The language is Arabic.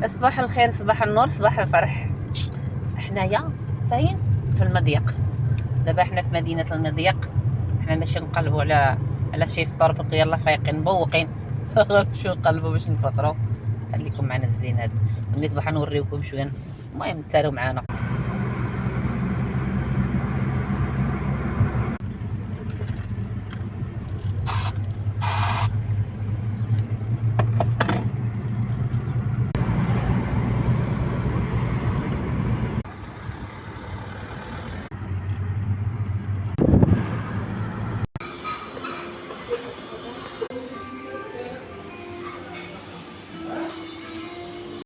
صباح الخير، صباح النور، صباح الفرح. حنايا فاين في المضيق. دابا حنا في مدينه المضيق. حنا ماشي نقلبوا على شي فطور، بقى يلا فايقين مبوقين. غنمشيو نقلبوا باش نفطروا. خليكم معنا الزينات، ملي صباح نوريوكم شويه. المهم تسالوا معنا.